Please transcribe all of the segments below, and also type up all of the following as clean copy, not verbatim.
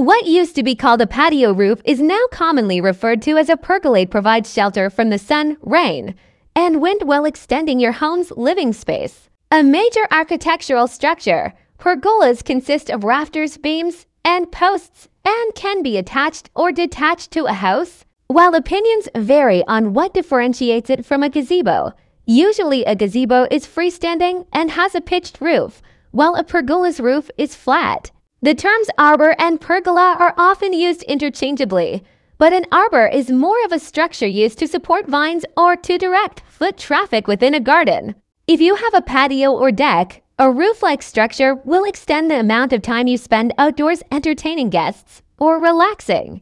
What used to be called a patio roof is now commonly referred to as a pergola. It provides shelter from the sun, rain, and wind while extending your home's living space. A major architectural structure, pergolas consist of rafters, beams, and posts and can be attached or detached to a house. While opinions vary on what differentiates it from a gazebo, usually a gazebo is freestanding and has a pitched roof, while a pergola's roof is flat. The terms arbor and pergola are often used interchangeably, but an arbor is more of a structure used to support vines or to direct foot traffic within a garden. If you have a patio or deck, a roof-like structure will extend the amount of time you spend outdoors entertaining guests or relaxing.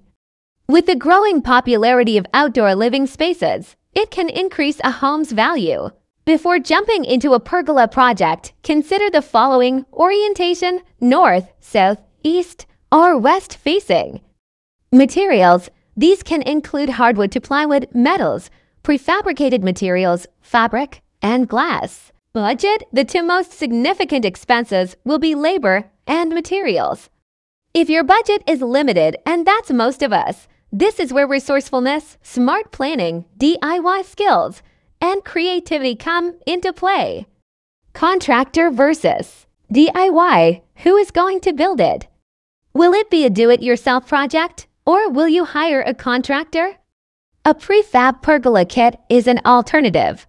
With the growing popularity of outdoor living spaces, it can increase a home's value. Before jumping into a pergola project, consider the following orientation: north, south, east, or west facing. Materials: these can include hardwood to plywood, metals, prefabricated materials, fabric, and glass. Budget: the two most significant expenses will be labor and materials. If your budget is limited, and that's most of us, this is where resourcefulness, smart planning, DIY skills, and creativity come into play. Contractor versus DIY. Who is going to build it? Will it be a do-it-yourself project, or will you hire a contractor? A prefab pergola kit is an alternative.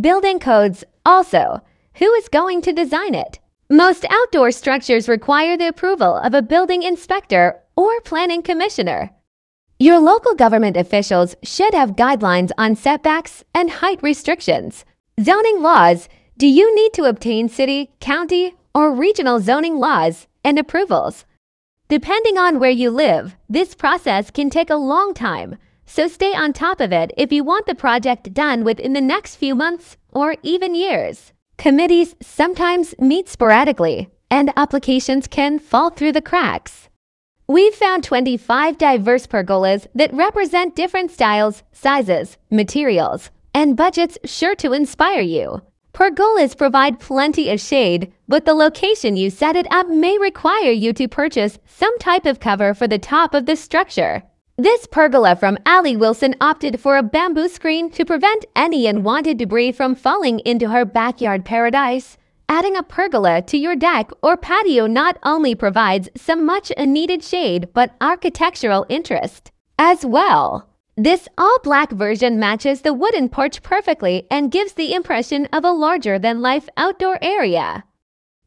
Building codes also. Who is going to design it? Most outdoor structures require the approval of a building inspector or planning commissioner. Your local government officials should have guidelines on setbacks and height restrictions. Zoning laws: do you need to obtain city, county, or regional zoning laws and approvals? Depending on where you live, this process can take a long time, so stay on top of it if you want the project done within the next few months or even years. Committees sometimes meet sporadically, and applications can fall through the cracks. We've found 25 diverse pergolas that represent different styles, sizes, materials, and budgets sure to inspire you. Pergolas provide plenty of shade, but the location you set it up may require you to purchase some type of cover for the top of the structure. This pergola from Ali Wilson opted for a bamboo screen to prevent any unwanted debris from falling into her backyard paradise. Adding a pergola to your deck or patio not only provides some much-needed shade but architectural interest as well. This all-black version matches the wooden porch perfectly and gives the impression of a larger-than-life outdoor area.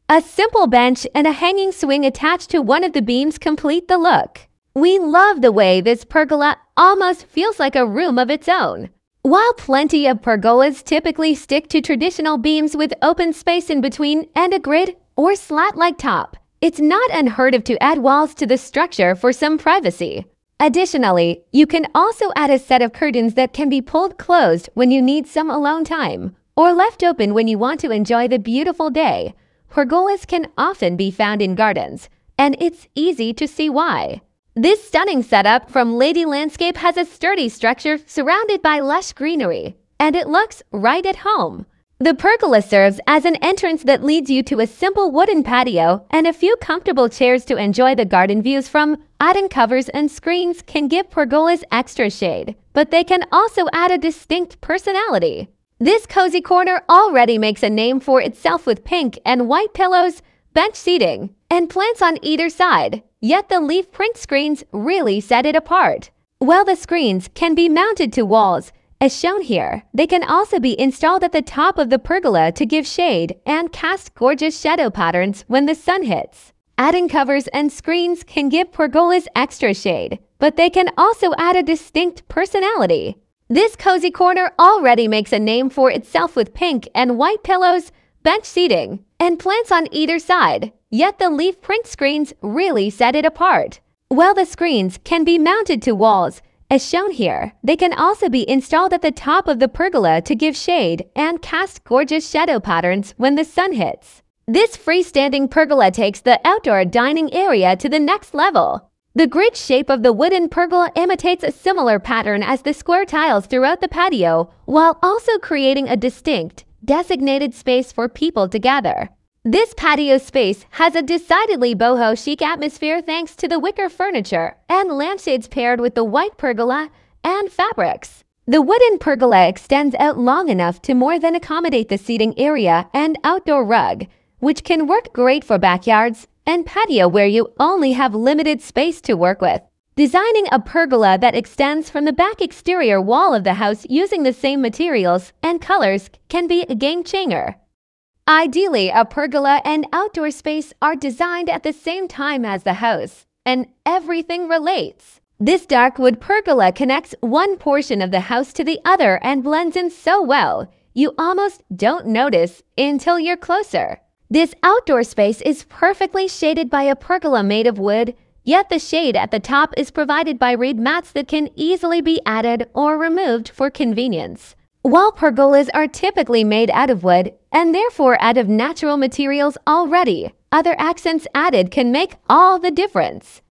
A simple bench and a hanging swing attached to one of the beams complete the look. We love the way this pergola almost feels like a room of its own. While plenty of pergolas typically stick to traditional beams with open space in between and a grid or slat-like top, it's not unheard of to add walls to the structure for some privacy. Additionally, you can also add a set of curtains that can be pulled closed when you need some alone time, or left open when you want to enjoy the beautiful day. Pergolas can often be found in gardens, and it's easy to see why. This stunning setup from Lady Landscape has a sturdy structure surrounded by lush greenery, and it looks right at home. The pergola serves as an entrance that leads you to a simple wooden patio and a few comfortable chairs to enjoy the garden views from. Adding covers and screens can give pergolas extra shade, but they can also add a distinct personality. This cozy corner already makes a name for itself with pink and white pillows, bench seating, and plants on either side. Yet the leaf print screens really set it apart. While the screens can be mounted to walls, as shown here, they can also be installed at the top of the pergola to give shade and cast gorgeous shadow patterns when the sun hits. Adding covers and screens can give pergolas extra shade, but they can also add a distinct personality. This cozy corner already makes a name for itself with pink and white pillows, bench seating, and plants on either side. Yet the leaf print screens really set it apart. While the screens can be mounted to walls, as shown here, they can also be installed at the top of the pergola to give shade and cast gorgeous shadow patterns when the sun hits. This freestanding pergola takes the outdoor dining area to the next level. The grid shape of the wooden pergola imitates a similar pattern as the square tiles throughout the patio, while also creating a distinct, designated space for people to gather. This patio space has a decidedly boho chic atmosphere thanks to the wicker furniture and lampshades paired with the white pergola and fabrics. The wooden pergola extends out long enough to more than accommodate the seating area and outdoor rug, which can work great for backyards and patio where you only have limited space to work with. Designing a pergola that extends from the back exterior wall of the house using the same materials and colors can be a game changer. Ideally, a pergola and outdoor space are designed at the same time as the house, and everything relates. This dark wood pergola connects one portion of the house to the other and blends in so well, you almost don't notice until you're closer. This outdoor space is perfectly shaded by a pergola made of wood, yet the shade at the top is provided by reed mats that can easily be added or removed for convenience. While pergolas are typically made out of wood and therefore out of natural materials already, other accents added can make all the difference.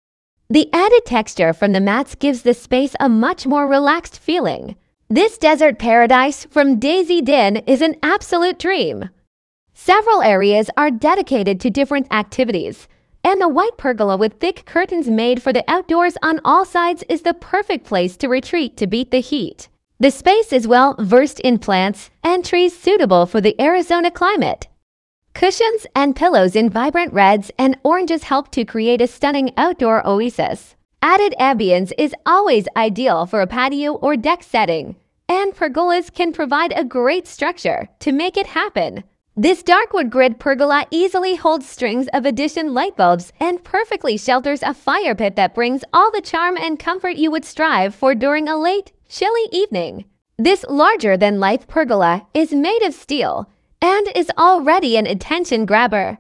The added texture from the mats gives the space a much more relaxed feeling. This desert paradise from Daisy Den is an absolute dream. Several areas are dedicated to different activities, and the white pergola with thick curtains made for the outdoors on all sides is the perfect place to retreat to beat the heat. The space is well versed in plants and trees suitable for the Arizona climate. Cushions and pillows in vibrant reds and oranges help to create a stunning outdoor oasis. Added ambience is always ideal for a patio or deck setting, and pergolas can provide a great structure to make it happen. This dark wood grid pergola easily holds strings of addition light bulbs and perfectly shelters a fire pit that brings all the charm and comfort you would strive for during a late, chilly evening. This larger-than-life pergola is made of steel and is already an attention grabber.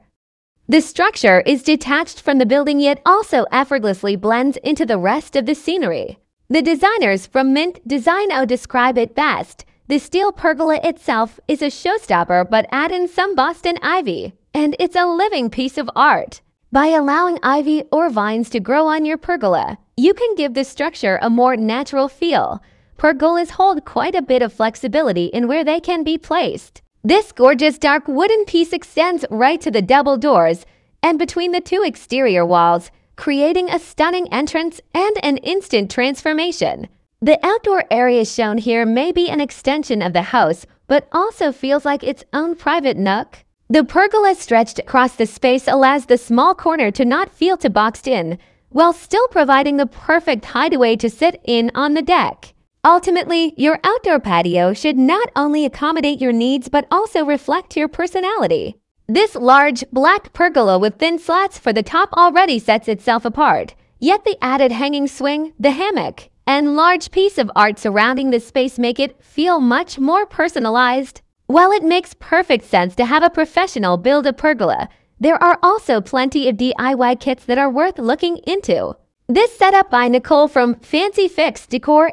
The structure is detached from the building yet also effortlessly blends into the rest of the scenery. The designers from Mint Design describe it best. The steel pergola itself is a showstopper, but add in some Boston ivy, and it's a living piece of art. By allowing ivy or vines to grow on your pergola, you can give the structure a more natural feel. Pergolas hold quite a bit of flexibility in where they can be placed. This gorgeous dark wooden piece extends right to the double doors and between the two exterior walls, creating a stunning entrance and an instant transformation. The outdoor area shown here may be an extension of the house, but also feels like its own private nook. The pergola stretched across the space allows the small corner to not feel too boxed in, while still providing the perfect hideaway to sit in on the deck. Ultimately, your outdoor patio should not only accommodate your needs but also reflect your personality. This large, black pergola with thin slats for the top already sets itself apart, yet the added hanging swing, the hammock, and large piece of art surrounding the space make it feel much more personalized. While it makes perfect sense to have a professional build a pergola, there are also plenty of DIY kits that are worth looking into. This setup by Nicole from Fancy Fix Decor